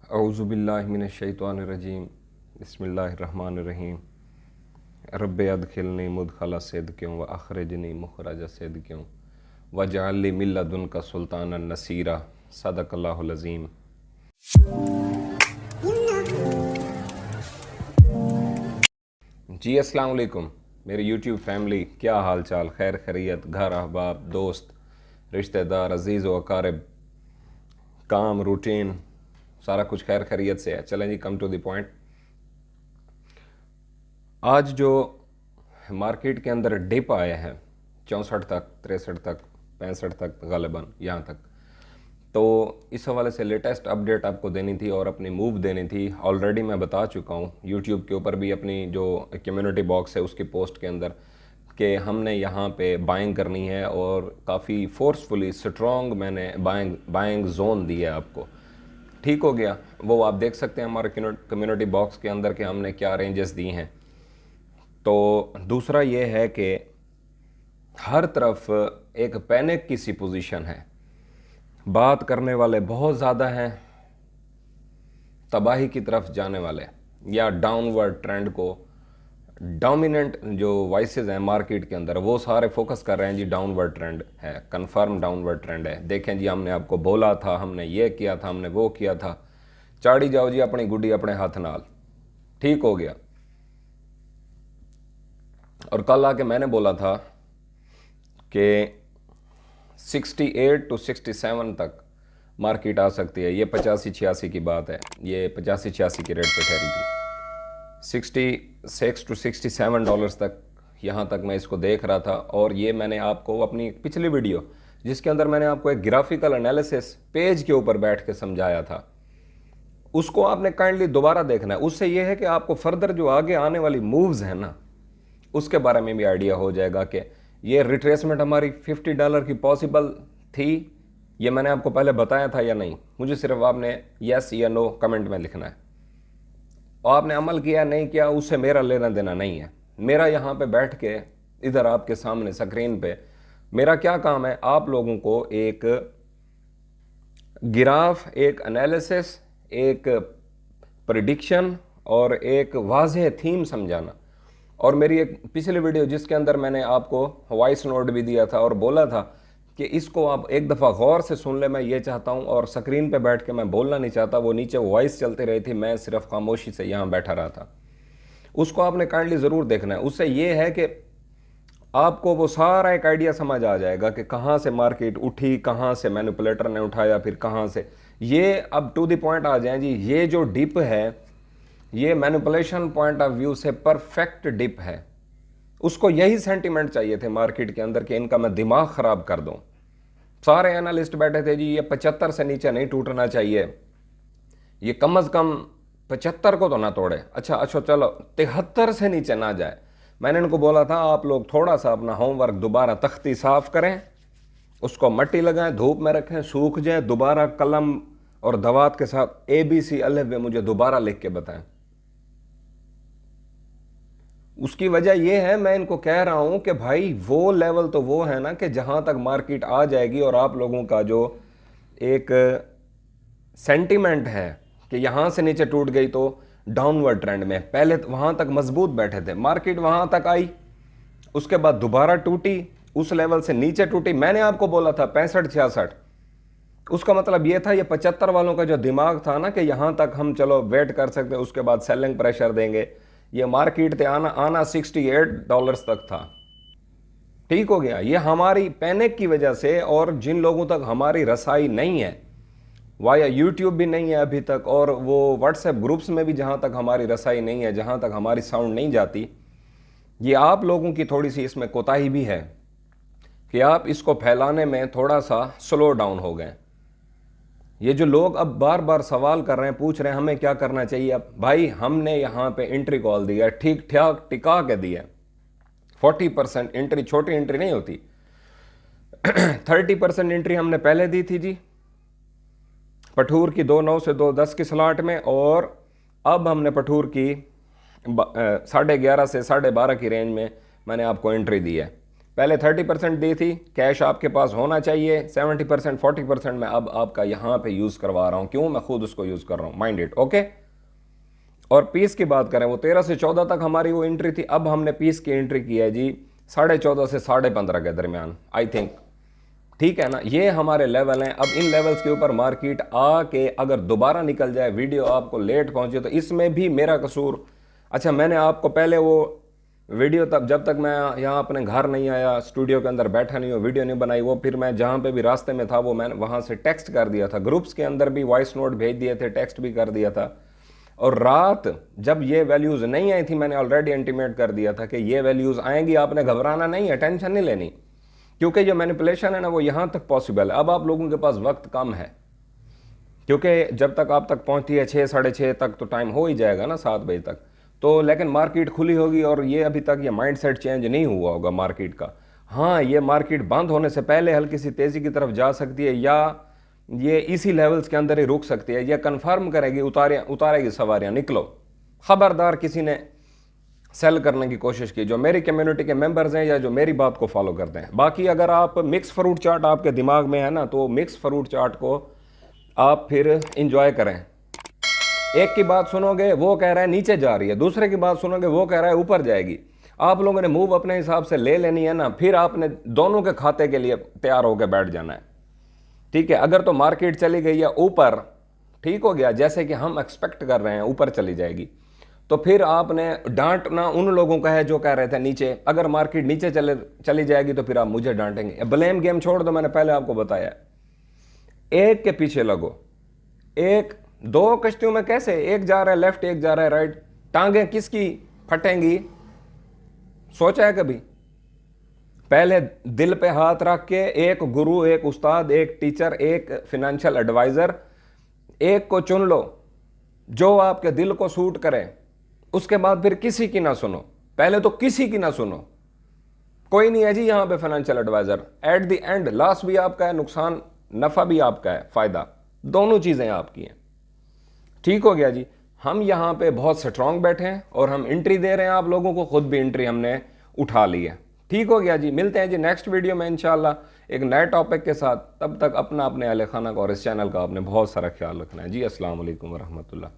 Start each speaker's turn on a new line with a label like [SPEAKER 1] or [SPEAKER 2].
[SPEAKER 1] औज़ुबिल्लाहि मिनश्शैतानिर्रजीम बिस्मिल्लाहिर्रहमानिर्रहीम रब्बि अदखिलनी मुदखला सिद्क़िन व अख़रिजनी मुख़रज सिद्क़िन वजअल ली मिन लदुनका सुल्तानन नसीरा सदक़ल्लाहुल अज़ीम। जी अस्सलाम वालेकुम मेरी यूट्यूब फैमिली, क्या हाल चाल, खैर खैरियत, घर अहबाब, दोस्त, रिश्तेदार, अजीज़ व अकारिब, काम, रूटीन, सारा कुछ खैर खैरियत से है। चलें जी, कम टू द पॉइंट। आज जो मार्केट के अंदर डिप आए हैं 64 तक, 63 तक, 65 तक गालिबन यहाँ तक, तो इस हवाले से लेटेस्ट अपडेट आपको देनी थी और अपनी मूव देनी थी। ऑलरेडी मैं बता चुका हूँ यूट्यूब के ऊपर भी, अपनी जो कम्युनिटी बॉक्स है उसकी पोस्ट के अंदर, कि हमने यहाँ पे बाइंग करनी है और काफ़ी फोर्सफुली स्ट्रॉन्ग मैंने बाइंग जोन दी है आपको। ठीक हो गया, वो आप देख सकते हैं हमारे कम्युनिटी बॉक्स के अंदर कि हमने क्या रेंजेस दी हैं। तो दूसरा ये है कि हर तरफ एक पैनिक की सी पोजीशन है, बात करने वाले बहुत ज़्यादा हैं, तबाही की तरफ जाने वाले या डाउनवर्ड ट्रेंड को डोमिनेंट जो वॉइसेस हैं मार्केट के अंदर, वो सारे फोकस कर रहे हैं जी डाउनवर्ड ट्रेंड है, कंफर्म डाउनवर्ड ट्रेंड है। देखें जी, हमने आपको बोला था, हमने ये किया था, हमने वो किया था, चाड़ी जाओ जी अपनी गुड्डी अपने हाथ नाल। ठीक हो गया। और कल आके मैंने बोला था कि 68 to 67 तक मार्केट आ सकती है। ये 85-86 की बात है, ये 85-86 के रेट पे ठहरी थी। 66 to 67 डॉलर्स तक, यहाँ तक मैं इसको देख रहा था। और ये मैंने आपको अपनी पिछली वीडियो, जिसके अंदर मैंने आपको एक ग्राफिकल एनालिसिस पेज के ऊपर बैठ के समझाया था, उसको आपने काइंडली दोबारा देखना है। उससे ये है कि आपको फर्दर जो आगे आने वाली मूव्स हैं ना, उसके बारे में भी आइडिया हो जाएगा कि ये रिट्रेसमेंट हमारी $50 की पॉसिबल थी। ये मैंने आपको पहले बताया था या नहीं? मुझे सिर्फ आपने यस या नो कमेंट में लिखना है। और आपने अमल किया नहीं किया, उससे मेरा लेना देना नहीं है। मेरा यहाँ पे बैठ के इधर आपके सामने स्क्रीन पे मेरा क्या काम है? आप लोगों को एक ग्राफ, एक एनालिसिस, एक प्रिडिक्शन और एक वाज़ेह थीम समझाना। और मेरी एक पिछली वीडियो जिसके अंदर मैंने आपको वॉइस नोट भी दिया था और बोला था कि इसको आप एक दफ़ा गौर से सुन ले, मैं ये चाहता हूँ। और स्क्रीन पे बैठ के मैं बोलना नहीं चाहता, वो नीचे वॉइस चलती रही थी, मैं सिर्फ खामोशी से यहाँ बैठा रहा था। उसको आपने काइंडली ज़रूर देखना है। उससे ये है कि आपको वो सारा एक आइडिया समझ आ जाएगा कि कहाँ से मार्केट उठी, कहाँ से मैनिपुलेटर ने उठाया, फिर कहाँ से। ये अब टू द पॉइंट आ जाए जी, ये जो डिप है ये मैनिपुलेशन पॉइंट ऑफ व्यू से परफेक्ट डिप है। उसको यही सेंटीमेंट चाहिए थे मार्केट के अंदर कि इनका मैं दिमाग ख़राब कर दूं। सारे एनालिस्ट बैठे थे जी ये 75 से नीचे नहीं टूटना चाहिए, ये कम अज़ कम 75 को तो ना तोड़े। अच्छा चलो 73 से नीचे ना जाए। मैंने इनको बोला था आप लोग थोड़ा सा अपना होमवर्क दोबारा तख्ती साफ़ करें, उसको मट्टी लगाएं, धूप में रखें, सूख जाए, दोबारा कलम और दवात के साथ ABC अलफ बे मुझे दोबारा लिख के बताएं। उसकी वजह यह है, मैं इनको कह रहा हूं कि भाई वो लेवल तो वो है ना कि जहां तक मार्केट आ जाएगी और आप लोगों का जो एक सेंटीमेंट है कि यहां से नीचे टूट गई तो डाउनवर्ड ट्रेंड में, पहले वहां तक मजबूत बैठे थे, मार्केट वहां तक आई, उसके बाद दोबारा टूटी, उस लेवल से नीचे टूटी। मैंने आपको बोला था 65-66, उसका मतलब ये था ये 75 वालों का जो दिमाग था ना कि यहां तक हम चलो वेट कर सकते, उसके बाद सेलिंग प्रेशर देंगे, ये मार्केट थे आना $68 तक था। ठीक हो गया। ये हमारी पैनिक की वजह से, और जिन लोगों तक हमारी रसाई नहीं है, वाया यूट्यूब भी नहीं है अभी तक, और वो व्हाट्सएप ग्रुप्स में भी जहां तक हमारी रसाई नहीं है, जहां तक हमारी साउंड नहीं जाती, ये आप लोगों की थोड़ी सी इसमें कोताही भी है कि आप इसको फैलाने में थोड़ा सा स्लो डाउन हो गए। ये जो लोग अब बार बार सवाल कर रहे हैं, पूछ रहे हैं हमें क्या करना चाहिए, अब भाई हमने यहाँ पे एंट्री कॉल दिया, ठीक ठाक टिका के दिया। 40% एंट्री, छोटी एंट्री नहीं होती। 30% एंट्री हमने पहले दी थी जी पठूर की 2.9 से 2.10 की स्लॉट में, और अब हमने पठूर की 11:30 से 12:30 की रेंज में मैंने आपको एंट्री दी है। पहले 30% दी थी, कैश आपके पास होना चाहिए, 70% 40% मैं अब आपका यहाँ पे यूज़ करवा रहा हूँ। क्यों? मैं खुद उसको यूज़ कर रहा हूँ, माइंड इट, ओके। और पीस की बात करें, वो 13 से 14 तक हमारी वो एंट्री थी, अब हमने पीस की एंट्री की है जी 14.5 से 15.5 के दरमियान, आई थिंक, ठीक है ना। ये हमारे लेवल हैं। अब इन लेवल्स के ऊपर मार्केट आके अगर दोबारा निकल जाए, वीडियो आपको लेट पहुंचे, तो इसमें भी मेरा कसूर। अच्छा, मैंने आपको पहले वो वीडियो तब, जब तक मैं यहाँ अपने घर नहीं आया, स्टूडियो के अंदर बैठा नहीं हो, वीडियो नहीं बनाई, वो फिर मैं जहाँ पे भी रास्ते में था वो मैंने वहाँ से टेक्स्ट कर दिया था, ग्रुप्स के अंदर भी वॉइस नोट भेज दिए थे, टेक्स्ट भी कर दिया था। और रात जब ये वैल्यूज़ नहीं आई थी, मैंने ऑलरेडी इंटीमेट कर दिया था कि ये वैल्यूज़ आएंगी, आपने घबराना नहीं है, टेंशन नहीं लेनी, क्योंकि जो मैनिपुलेशन है ना वो यहाँ तक पॉसिबल है। अब आप लोगों के पास वक्त कम है, क्योंकि जब तक आप तक पहुँचती है 6 साढ़े 6 तक तो टाइम हो ही जाएगा ना, 7 बजे तक तो, लेकिन मार्केट खुली होगी और ये अभी तक ये माइंडसेट चेंज नहीं हुआ होगा मार्केट का। हाँ, ये मार्केट बंद होने से पहले हल्की सी तेज़ी की तरफ जा सकती है, या ये इसी लेवल्स के अंदर ही रुक सकती है, या कन्फर्म करेगी, उतारेगी सवारियाँ, निकलो। खबरदार किसी ने सेल करने की कोशिश की, जो मेरी कम्युनिटी के मेंबर्स हैं या जो मेरी बात को फॉलो करते हैं। बाकी अगर आप मिक्स फ्रूट चाट आपके दिमाग में है ना, तो मिक्स फ्रूट चाट को आप फिर इंजॉय करें। एक की बात सुनोगे वो कह रहा है नीचे जा रही है, दूसरे की बात सुनोगे वो कह रहा है ऊपर जाएगी। आप लोगों ने मूव अपने हिसाब से ले लेनी है ना, फिर आपने दोनों के खाते के लिए तैयार होकर बैठ जाना है, ठीक है। अगर तो मार्केट चली गई है ऊपर, ठीक हो गया, जैसे कि हम एक्सपेक्ट कर रहे हैं ऊपर चली जाएगी, तो फिर आपने डांटना उन लोगों का है जो कह रहे थे नीचे। अगर मार्केट नीचे चली जाएगी तो फिर आप मुझे डांटेंगे। ब्लेम गेम छोड़ दो, मैंने पहले आपको बताया, एक के पीछे लगो। एक दो कश्तियों में कैसे, एक जा रहा है लेफ्ट, एक जा रहा है राइट, टांगे किसकी फटेंगी, सोचा है कभी? पहले दिल पे हाथ रख के एक गुरु, एक उस्ताद, एक टीचर, एक फिनेंशियल एडवाइजर, एक को चुन लो जो आपके दिल को सूट करे। उसके बाद फिर किसी की ना सुनो, पहले तो किसी की ना सुनो। कोई नहीं है जी यहाँ पे financial advisor. At the end loss भी आपका है, नुकसान नफा भी आपका है, फायदा, दोनों चीजें आपकी हैं। ठीक हो गया जी। हम यहाँ पे बहुत स्ट्रांग बैठे हैं और हम एंट्री दे रहे हैं आप लोगों को, खुद भी एंट्री हमने उठा ली है। ठीक हो गया जी। मिलते हैं जी नेक्स्ट वीडियो में इंशाल्लाह एक नए टॉपिक के साथ। तब तक अपना, अपने अहले खाना का और इस चैनल का आपने बहुत सारा ख्याल रखना है जी। अस्सलाम वालेकुम वरहमतुल्लाह।